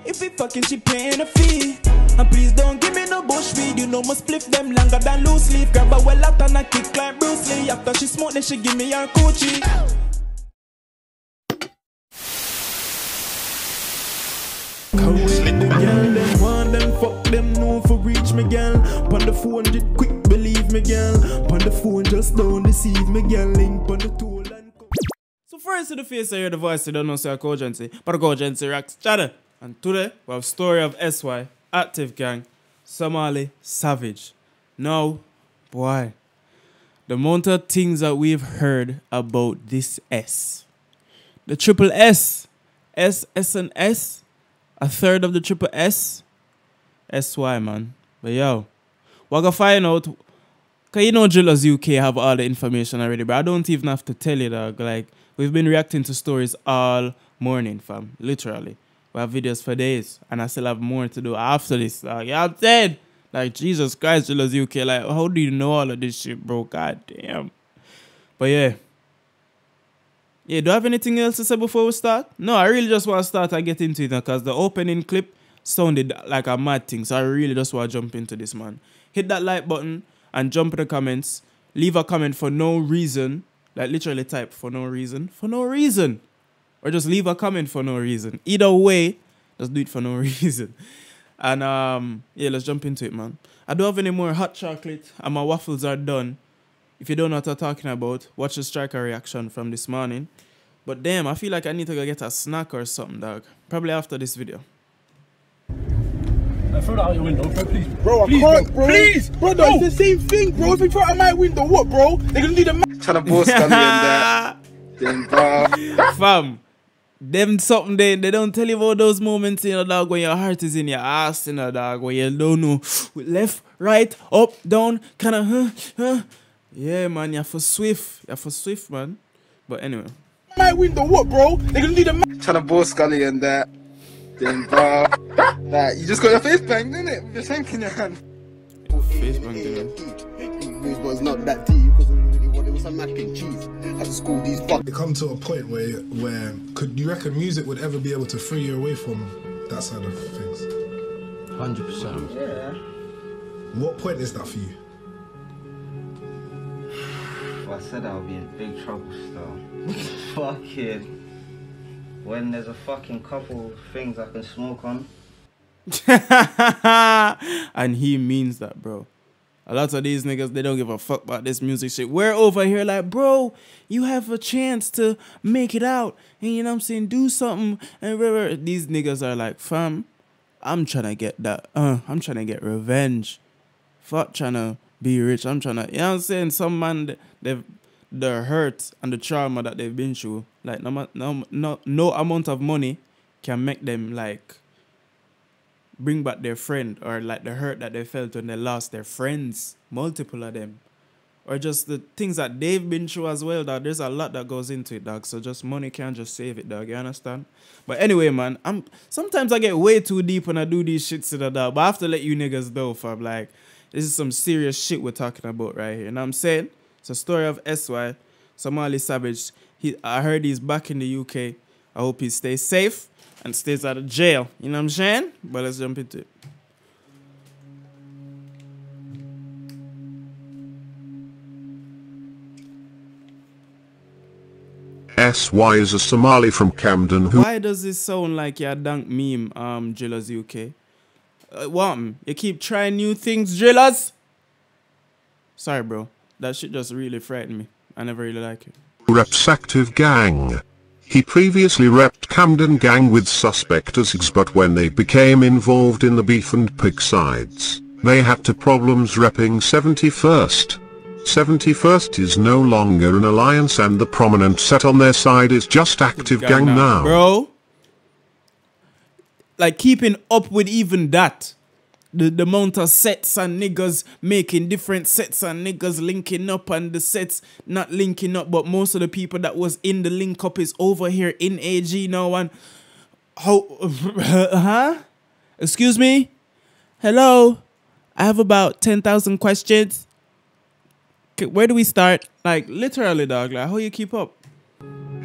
If we fucking, she paying a fee. And please don't give me no bush weed. You know must split them longer than loose leaf. Grab a well out and a kick like Bruce Lee. After she smoke, then she give me her coochie. Slip the girl, them want them, fuck them, no for reach me girl. Pon the phone, just quick believe me girl. Pon the phone, just don't deceive me girl. Link pon the tool and so first to the face I hear the voice, you don't know say KOGENCY, but KOGENCY rocks chatter. And today we have story of SY, active gang, Somali, savage. Now, boy, the amount of things that we've heard about this S. The triple S, S and S. A third of the triple S, SY, man. But yo, we're gonna find out. Cause you know Drillers UK have all the information already, but I don't even have to tell you, dog. Like, we've been reacting to stories all morning, fam. Literally. We have videos for days, and I still have more to do after this, dog. Yeah, I'm dead. Like, Jesus Christ, Drillers UK. Like, how do you know all of this shit, bro? God damn. But yeah. Yeah, do I have anything else to say before we start? No, I really just want to start and get into it because the opening clip sounded like a mad thing. So I really just want to jump into this, man. Hit that like button and jump in the comments. Leave a comment for no reason. Like literally type for no reason. For no reason. Or just leave a comment for no reason. Either way, just do it for no reason. And yeah, let's jump into it, man. I don't have any more hot chocolate and my waffles are done. If you don't know what I'm talking about, watch the striker reaction from this morning. But damn, I feel like I need to go get a snack or something, dog. Probably after this video. Throw that out your window, bro, please. Bro, please, I can't, bro. Please! Brother, it's the same thing, bro. If you throw out my window, what, bro? They're gonna need a man. Trying to boast on me and that. Then, bro. Fam, them something they don't tell you about those moments, you know, dog, when your heart is in your ass, you know, dog, when you don't know left, right, up, down, kind of, Yeah, man, you're for swift. You're for swift, man. But anyway. My window, what, bro? They're gonna need a man. Trying to boast Scully and that. Then, bro. Like, you just got your face banged, innit? With your shank in your hand. Face banged, These boys not that deep because it was some mac and cheese. At school, these fuck. It come to a point where could you reckon music would ever be able to free you away from that side of things? 100%. Yeah. What point is that for you? I said I'll be in big trouble still. Fucking. When there's a fucking couple things I can smoke on. And he means that, bro. A lot of these niggas, they don't give a fuck about this music shit. We're over here like, bro, you have a chance to make it out. And you know what I'm saying? Do something. And these niggas are like, fam, I'm trying to get that. I'm trying to get revenge. Fuck trying to be rich. I'm trying to, you know what I'm saying? Some man, the hurt and the trauma that they've been through, like no amount of money can make them like bring back their friend, or like the hurt that they felt when they lost their friends, multiple of them, or just the things that they've been through as well, dog. There's a lot that goes into it, dog. So just money can't just save it, dog. You understand? But anyway, man, sometimes I get way too deep when I do these shits to the dog. But I have to let you niggas know, fam. Like, this is some serious shit we're talking about right here. You know what I'm saying? It's a story of SY, Somali savage. I heard he's back in the UK. I hope he stays safe and stays out of jail. You know what I'm saying? But let's jump into it. SY is a Somali from Camden who... Why does this sound like your dank meme, Drillers UK? What? You keep trying new things, Drillers? Sorry, bro. That shit just really frightened me. I never really like it. Reps active gang. He previously repped Camden gang with suspect as Gxng, but when they became involved in the beef and pick sides, they had to problems repping 71st. 71st is no longer an alliance and the prominent set on their side is just active gang now. Bro, like keeping up with even that. The amount of sets and niggas making different sets and niggas linking up and the sets not linking up, but most of the people that was in the link up is over here in AG now. And how, huh? Excuse me? Hello? I have about 10,000 questions. Where do we start? Like, literally, dog, like, how you keep up?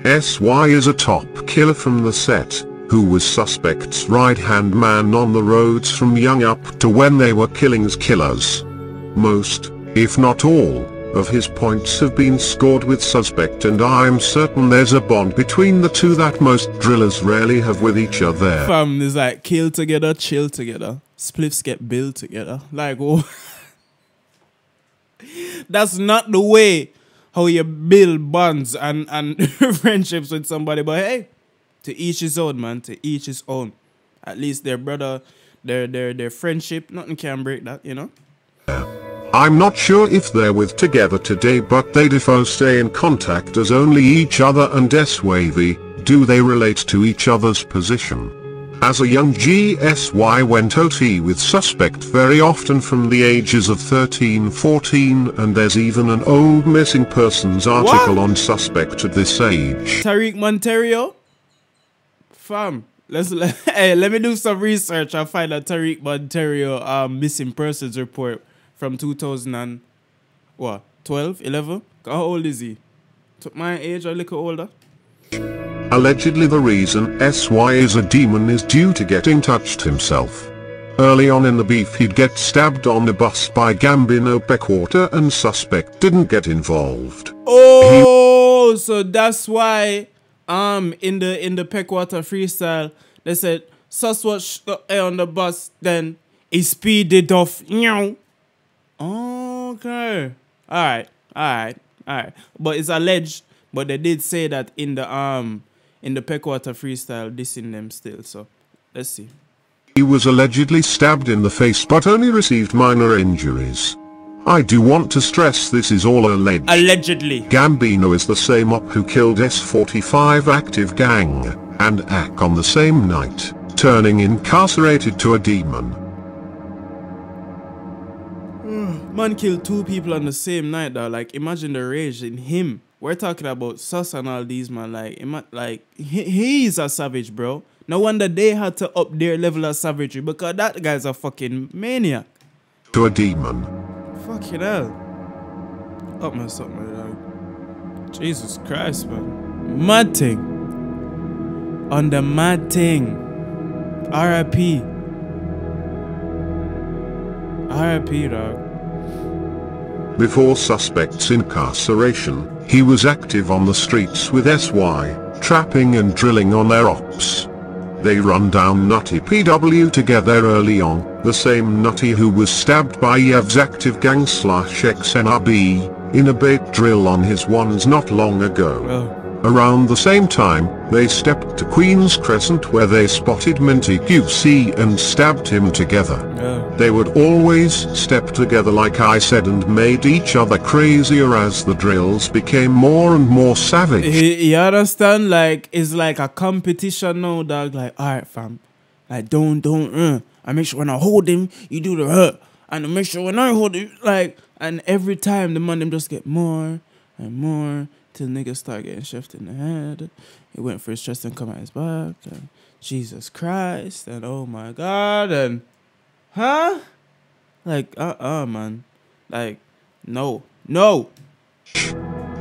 SY is a top killer from the set. who was suspect's right-hand man on the roads from young up to when they were killing's killers. Most, if not all, of his points have been scored with suspect, and I'm certain there's a bond between the two that most drillers rarely have with each other. Fam, it's like kill together, chill together. Spliffs get billed together. Like, oh. That's not the way how you build bonds and friendships with somebody. But hey, to each his own, man. To each his own. At least their brother, their friendship, nothing can break that, you know? I'm not sure if they're with together today, but they defo stay in contact as only each other, and S-Wavy, do they relate to each other's position? As a young GSY went OT with suspect very often from the ages of 13, 14, and there's even an old missing persons article on suspect at this age. Tariq Monterio? Fam, hey, let me do some research and find a Tariq Monterio missing persons report from 2012, 11? How old is he? My age or a little older? Allegedly the reason SY is a demon is due to getting touched himself. Early on in the beef he'd get stabbed on the bus by Gambino Beckwater and suspect didn't get involved. Oh, so that's why in the Peckwater freestyle they said sus was on the bus, then he speeded off. Okay. Alright. But it's alleged, but they did say that in the Peckwater freestyle dissing them still, so let's see. He was allegedly stabbed in the face but only received minor injuries. I do want to stress this is all alleged. Allegedly. Gambino is the same op who killed S45 active gang, and AK on the same night, turning incarcerated to a demon. Man killed 2 people on the same night, though. Like, imagine the rage in him. We're talking about Sus and all these, man. Like, he's a savage, bro. No wonder they had to up their level of savagery, because that guy's a fucking maniac. To a demon. Fucking hell. Up my something, dog. Jesus Christ, man. Mad thing. On the mad thing. R.I.P. R.I.P., dog. Before suspect's incarceration, he was active on the streets with SY, trapping and drilling on their ops. They run down Nutty PW together early on, the same Nutty who was stabbed by Yev's active gang / XNRB, in a bait drill on his ones not long ago. Around the same time, they stepped to Queen's Crescent where they spotted Minty QC and stabbed him together. They would always step together like I said and made each other crazier as the drills became more and more savage. You understand? Like, it's like a competition now, dog. Like, alright fam, like don't I make sure when I hold him, you do the hurt. And I make sure when I hold him, like, and every time the man them just get more and more till niggas start getting chefed in the head. He went for his chest and come at his back. And Jesus Christ. And oh my God. And huh? Like, man. Like, no.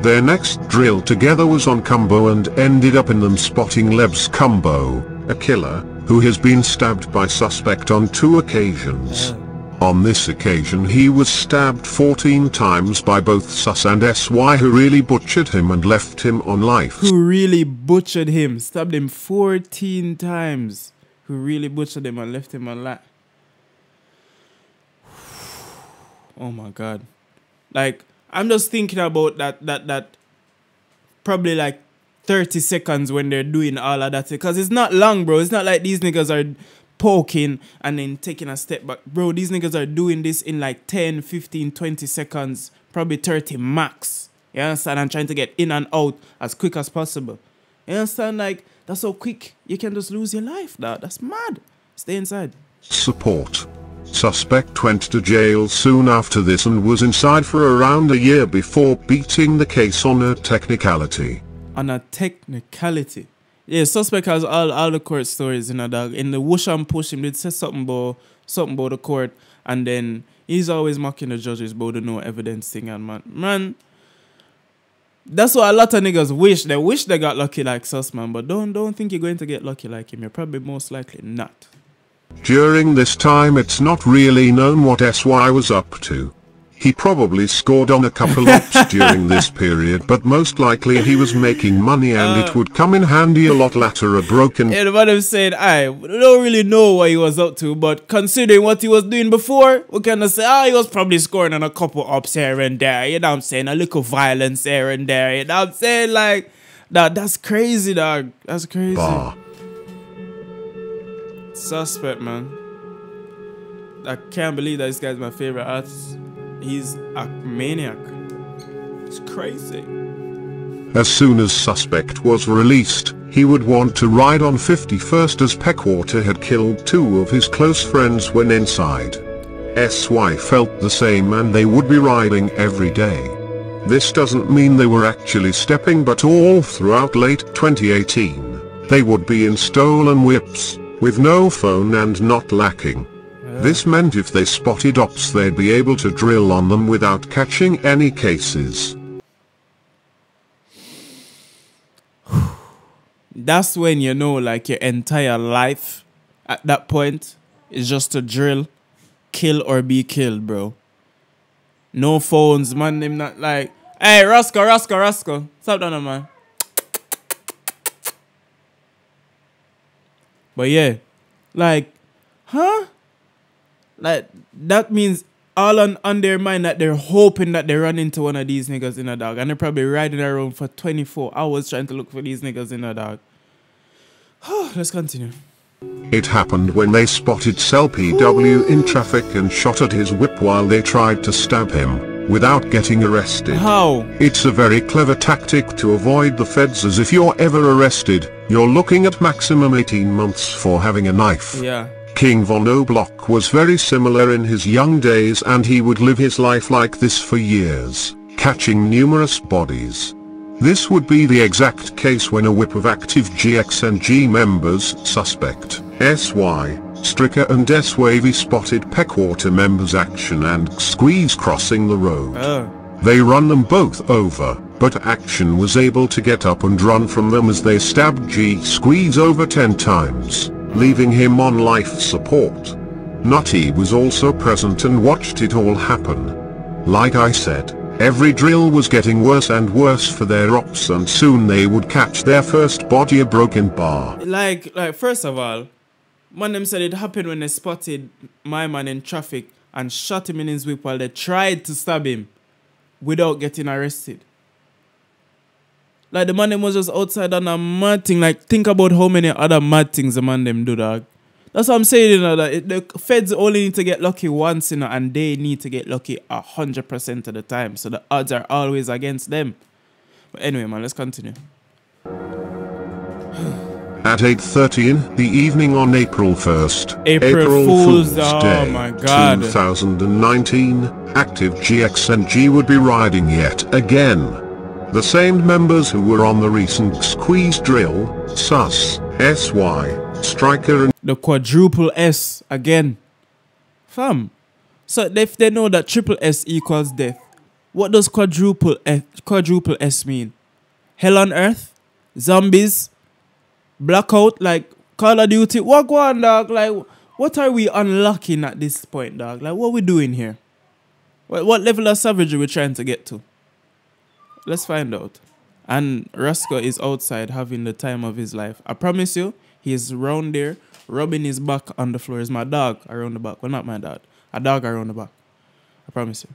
Their next drill together was on Cumbo and ended up in them spotting Leb's Cumbo, a killer, who has been stabbed by suspect on 2 occasions. On this occasion he was stabbed 14 times by both Sus and SY who really butchered him and left him on life. Who really butchered him, stabbed him 14 times. Who really butchered him and left him on life. Oh my God. Like, I'm just thinking about that probably like 30 seconds when they're doing all of that. Because it's not long, bro. It's not like these niggas are poking and then taking a step back. Bro, these niggas are doing this in like 10, 15, 20 seconds. Probably 30 max. You understand? And trying to get in and out as quick as possible. You understand? Like, that's so quick. You can just lose your life, dog. That's mad. Stay inside. Support. Suspect went to jail soon after this and was inside for around a year before beating the case on a technicality. On a technicality? Yeah, suspect has all the court stories, you know, dog. In the whoosh and push him, they'd say something about the court, and then he's always mocking the judges about the no evidence thing, and man, That's what a lot of niggas wish. They wish they got lucky like Sus, man. But don't think you're going to get lucky like him. You're probably most likely not. During this time it's not really known what SY was up to. He probably scored on a couple ops during this period, but most likely he was making money and it would come in handy a lot later. A broken... Yeah, the man said, I don't really know what he was up to, but considering what he was doing before, we kind of say, he was probably scoring on a couple ups here and there, you know what I'm saying? A little violence here and there, you know what I'm saying? Like, that's crazy, dog. That's crazy. Bar. Suspect, man. I can't believe that this guy's my favorite artist. He's a maniac. It's crazy. As soon as Suspect was released, he would want to ride on 51st as Peckwater had killed 2 of his close friends when inside. SY felt the same and they would be riding every day. This doesn't mean they were actually stepping, but all throughout late 2018, they would be in stolen whips, with no phone and not lacking. This meant if they spotted ops they'd be able to drill on them without catching any cases. That's when you know, like, your entire life at that point is just to drill, kill or be killed, bro. No phones, man. Them not like, hey, Roscoe. Stop down, man. But yeah, like, huh? Like, that means all on their mind that they're hoping that they run into one of these niggas in a dog. And they're probably riding around for 24 hours trying to look for these niggas in a dog. Let's continue. It happened when they spotted Cell PW in traffic and shot at his whip while they tried to stab him, without getting arrested. How? It's a very clever tactic to avoid the feds, as if you're ever arrested, you're looking at maximum 18 months for having a knife. Yeah. King Von O'Block was very similar in his young days, and he would live his life like this for years, catching numerous bodies. This would be the exact case when a whip of active Gxng members, Suspect, SY, Stricker and S-Wavy spotted Peckwater members Action and Squeeze crossing the road. They run them both over, but Action was able to get up and run from them as they stabbed G-Squeeze over 10 times. Leaving him on life support. Nutty was also present and watched it all happen. Like I said, every drill was getting worse and worse for their ops, and soon they would catch their first body, a broken bar. Like first of all, man them said it happened when they spotted my man in traffic and shot him in his whip while they tried to stab him without getting arrested. Like, the man them was just outside on a mad thing. Like, think about how many other mad things the man them do, dog. That's what I'm saying, you know, that the feds only need to get lucky once, you know, and they need to get lucky 100% of the time. So the odds are always against them. But anyway, man, let's continue. At 8:30 in the evening on April 1st, April Fool's Day, oh my God, 2019, active Gxng would be riding yet again. The same members who were on the recent Squeeze drill, Sus, SY, Striker and the quadruple S again. Fam. So if they know that triple S equals death, what does quadruple S mean? Hell on earth? Zombies? Blackout? Like Call of Duty? What go on, dog? Like, what are we unlocking at this point, dog? Like, what are we doing here? What level of savagery are we trying to get to? Let's find out. And Roscoe is outside having the time of his life. I promise you, he's round there, rubbing his back on the floor. It's my dog around the back. Well, not my dad. A dog around the back. I promise you.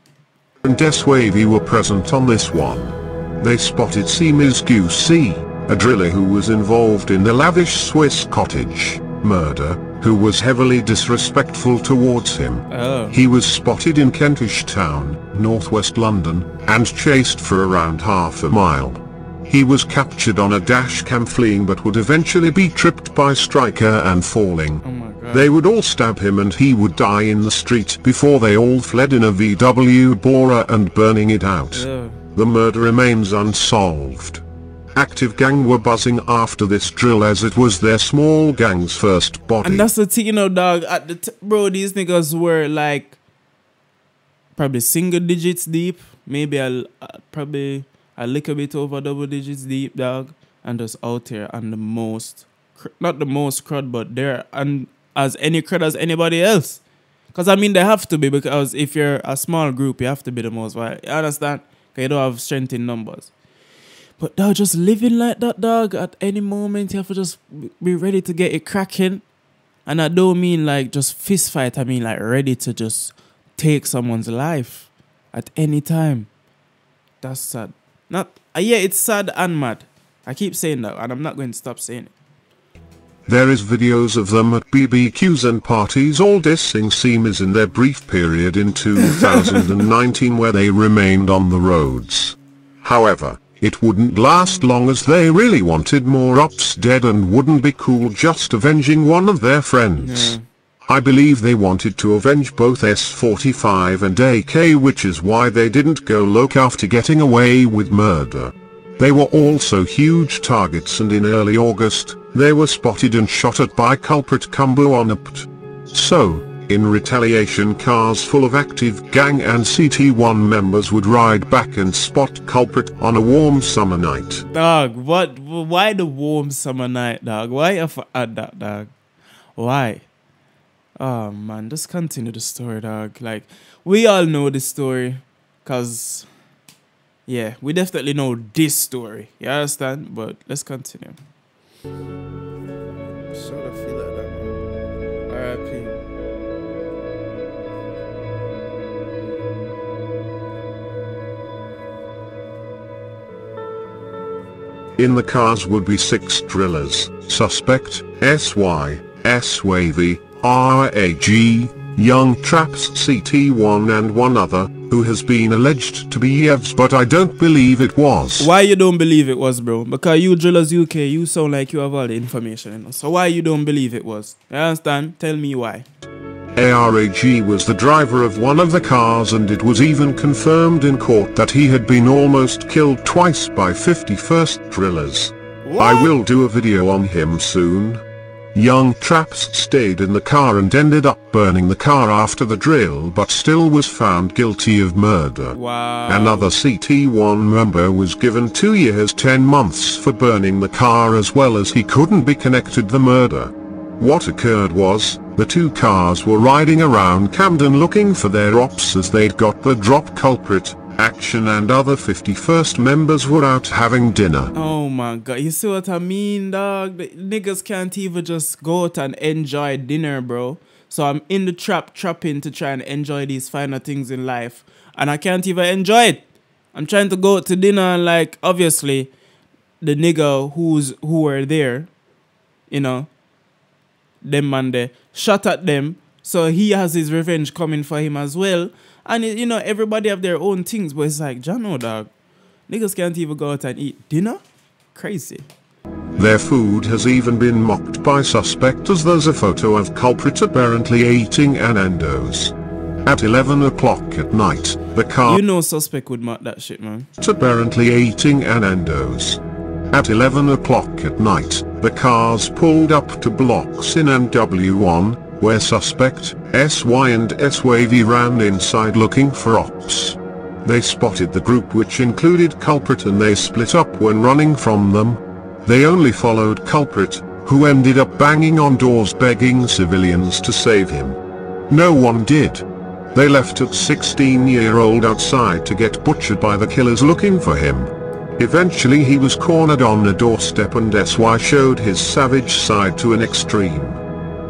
and S-Wavy were present on this one. They spotted Ms. Gxng, a driller who was involved in the lavish Swiss cottage murder, who was heavily disrespectful towards him. He was spotted in Kentish Town, northwest London, and chased for around half a mile. He was captured on a dash cam fleeing, but would eventually be tripped by Striker and falling. Oh my God. They would all stab him and he would die in the street before they all fled in a VW Bora and burning it out. The murder remains unsolved. Active gang were buzzing after this drill as it was their small gang's first body. And that's the thing, you know, dog. At the bro, these niggas were like probably single digits deep. Maybe a a little bit over double digits deep, dog, and just out here on the most, not the most crud, but they're and as any crud as anybody else. Because I mean, they have to be, because if you're a small group, you have to be the most, right? You understand? Because you don't have strength in numbers. But dog, just living like that, dog, at any moment, you have to just be ready to get it cracking. And I don't mean like just fist fight, I mean like ready to just take someone's life at any time. That's sad. Not yeah, it's sad and mad. I keep saying that, and I'm not going to stop saying it. There is videos of them at BBQs and parties all dissing Seamers in their brief period in 2019 where they remained on the roads. However, it wouldn't last long as they really wanted more ops dead and wouldn't be cool just avenging one of their friends. Yeah. I believe they wanted to avenge both S45 and AK, which is why they didn't go loc after getting away with murder. They were also huge targets, and in early August, they were spotted and shot at by culprit Kumbu on Upt. So, in retaliation, cars full of active gang and CT1 members would ride back and spot culprit on a warm summer night. Dog, what? Why the warm summer night, dog? Why have I add that, dog? Why? Oh man, just continue the story, dog. Like, we all know this story, cause yeah, we definitely know this story. You understand? But let's continue. Sure, I feel like that, man. R.I.P. In the cars would be 6 drillers: suspect, SY, SWAV, RAG, Young Traps CT1 and one other, who has been alleged to be Yevs, but I don't believe it was. Why you don't believe it was, bro? Because you Drillers UK, you sound like you have all the information, you know? So why you don't believe it was? You understand? Tell me why. ARAG was the driver of one of the cars, and it was even confirmed in court that he had been almost killed twice by 51st drillers. What? I will do a video on him soon. Young Traps stayed in the car and ended up burning the car after the drill, but still was found guilty of murder. Wow. Another CT1 member was given 2 years 10 months for burning the car, as well as he couldn't be connected to the murder. What occurred was, the 2 cars were riding around Camden looking for their ops as they'd got the drop. Culprit, Action and other 51st members were out having dinner. Oh my god, you see what I mean, dog? The niggas can't even just go out and enjoy dinner, bro. So I'm in the trapping to try and enjoy these finer things in life, and I can't even enjoy it. I'm trying to go out to dinner, and like, obviously, the nigga who were there, you know, them man there, shot at them, so he has his revenge coming for him as well. And, you know, everybody have their own things, but it's like, Jano, dog, niggas can't even go out and eat dinner? Crazy. Their food has even been mocked by suspect, as there's a photo of culprit apparently eating Nando's. At 11 o'clock at night, the car... You know suspect would mock that shit, man. Apparently eating Nando's. At 11 o'clock at night, the cars pulled up to blocks in NW1, where suspect, SY and SWAV ran inside looking for ops. They spotted the group, which included culprit, and they split up when running from them. They only followed culprit, who ended up banging on doors begging civilians to save him. No one did. They left a 16-year-old outside to get butchered by the killers looking for him. Eventually he was cornered on a doorstep, and SY showed his savage side to an extreme.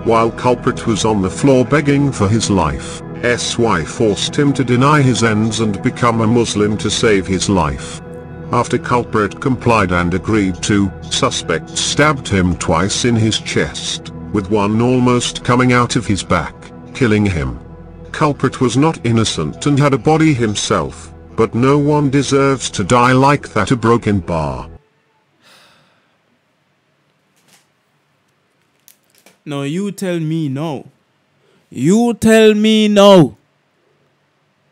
While culprit was on the floor begging for his life, SY forced him to deny his ends and become a Muslim to save his life. After culprit complied and agreed to, suspect stabbed him twice in his chest, with one almost coming out of his back, killing him. Culprit was not innocent and had a body himself, but no one deserves to die like that. A broken bar. No, you tell me no. You tell me no.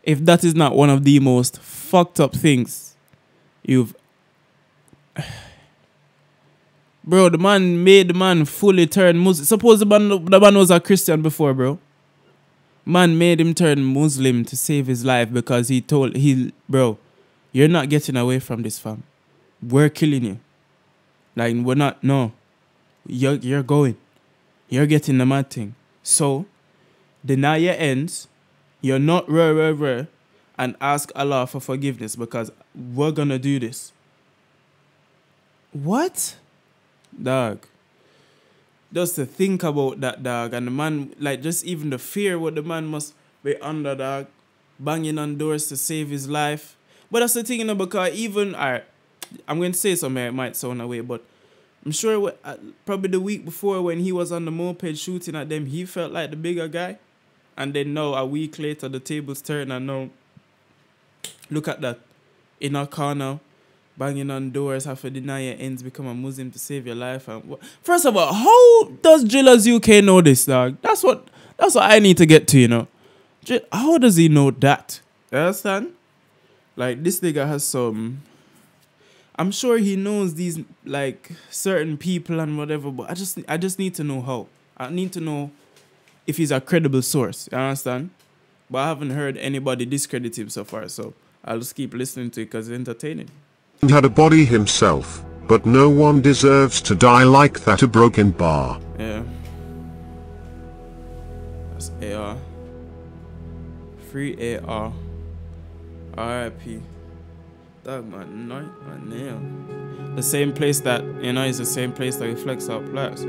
If that is not one of the most fucked up things you've... Bro, the man made the man fully turn Muslim. Suppose the man was a Christian before, bro. Man made him turn Muslim to save his life because bro, You're not getting away from this, fam. We're killing you. Like, we're not, no. You're going. You're getting the mad thing. So, deny your ends. You're not rare, and ask Allah for forgiveness because we're gonna do this. What? Dog. Just to think about that, dog, and the man, like, just even the fear what the man must be under, dog, banging on doors to save his life. But that's the thing, you know, because even, alright, I'm going to say something, it might sound away, but I'm sure probably the week before when he was on the moped shooting at them, he felt like the bigger guy. And then now, a week later, the tables turn, and now, look at that. In a corner, banging on doors, have to deny your ends, become a Muslim to save your life. And first of all, how does Drillers UK know this, dog? That's what I need to get to, you know. How does he know that? You understand? Like, this nigga has some... I'm sure he knows these, like, certain people and whatever, but I just need to know how. I need to know if he's a credible source. You understand? But I haven't heard anybody discredit him so far, so I'll just keep listening to it because it's entertaining. He had a body himself, but no one deserves to die like that. A broken bar. Yeah. That's AR. Free AR. RIP. Dog, man, my nail. The same place that, you know, is the same place that reflects our blacks.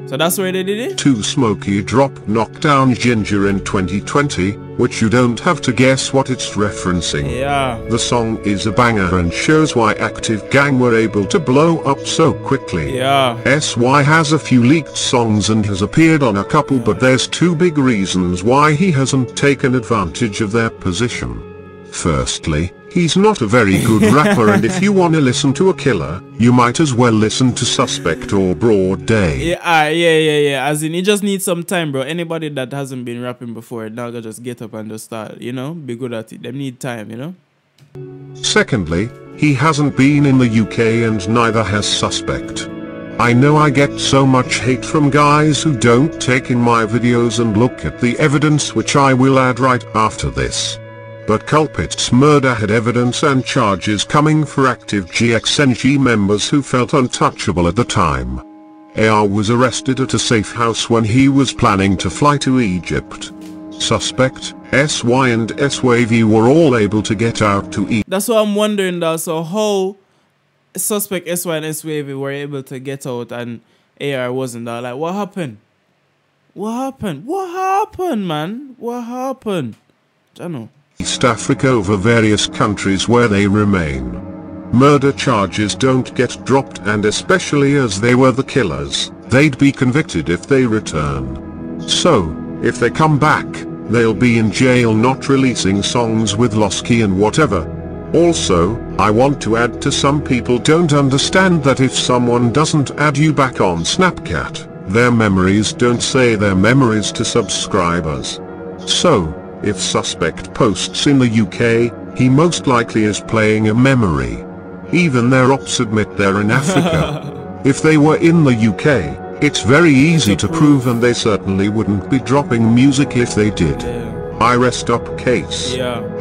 So that's where they did it? Too Smoky dropped Knockdown Ginger in 2020, which you don't have to guess what it's referencing. Yeah. The song is a banger and shows why Active Gang were able to blow up so quickly. Yeah. SY has a few leaked songs and has appeared on a couple, but there's two big reasons why he hasn't taken advantage of their position. Firstly, he's not a very good rapper, and if you want to listen to a killer, you might as well listen to Suspect or Broad Day. Yeah. As in, he just needs some time, bro. Anybody that hasn't been rapping before, now they just get up and just start, you know, be good at it. They need time, you know. Secondly, he hasn't been in the UK and neither has Suspect. I know I get so much hate from guys who don't take in my videos and look at the evidence, which I will add right after this. But Culpit's murder had evidence and charges coming for active Gxng members who felt untouchable at the time. AR was arrested at a safe house when he was planning to fly to Egypt. Suspect, SY and SWAV were all able to get out to Egypt. That's what I'm wondering though, so how Suspect, SY and SWAV were able to get out and AR wasn't there? Like, what happened? What happened, man? What happened? I don't know. East Africa over various countries where they remain. Murder charges don't get dropped, and especially as they were the killers, they'd be convicted if they return. So, if they come back, they'll be in jail not releasing songs with Losky and whatever. Also, I want to add to some people don't understand that if someone doesn't add you back on Snapchat, their memories don't say their memories to subscribers. So, if Suspect posts in the UK, he most likely is playing a memory. Even their ops admit they're in Africa. If they were in the UK, it's very easy to prove, and they certainly wouldn't be dropping music if they did. I rest up case.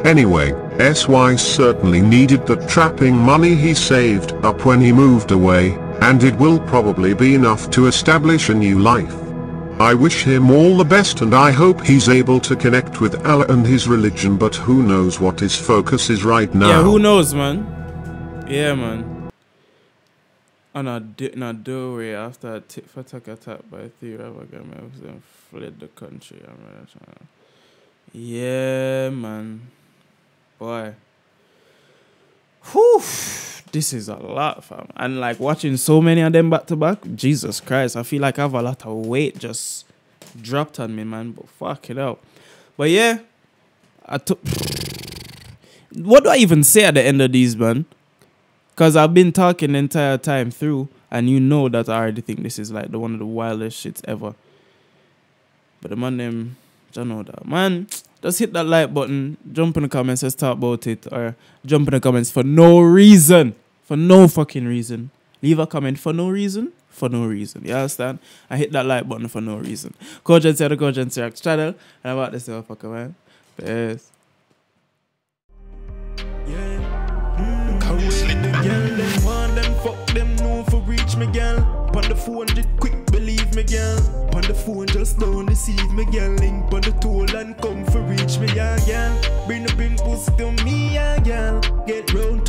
Anyway, SY certainly needed the trapping money he saved up when he moved away, and it will probably be enough to establish a new life. I wish him all the best, and I hope he's able to connect with Allah and his religion, but who knows what his focus is right now. Yeah, who knows, man? Yeah, man. And I did not do it after a tit for tat attack by 3 other guys and fled the country. Yeah, man. Boy. Whew. This is a lot, fam. And like watching so many of them back to back, Jesus Christ, I feel like I have a lot of weight just dropped on me, man. But fuck it out. But yeah, what do I even say at the end of these, man? Because I've been talking the entire time through, and you know that I already think this is like one of the wildest shits ever. But the man, them, you know that, man. Just hit that like button, jump in the comments, let's talk about it, or jump in the comments for no reason. For no fucking reason. Leave a comment for no reason. For no reason. You understand? I hit that like button for no reason. KOGENCY, the KOGENCY channel. And I'm about this motherfucker, man. Peace. Yeah. fuck them know for reach me, girl. Pon the phone, just quick, believe me, girl. Pon the phone, just don't deceive me, girl. Link pon the toll and come for reach me, yeah, girl. Bring pussy to me, yeah, girl. Get round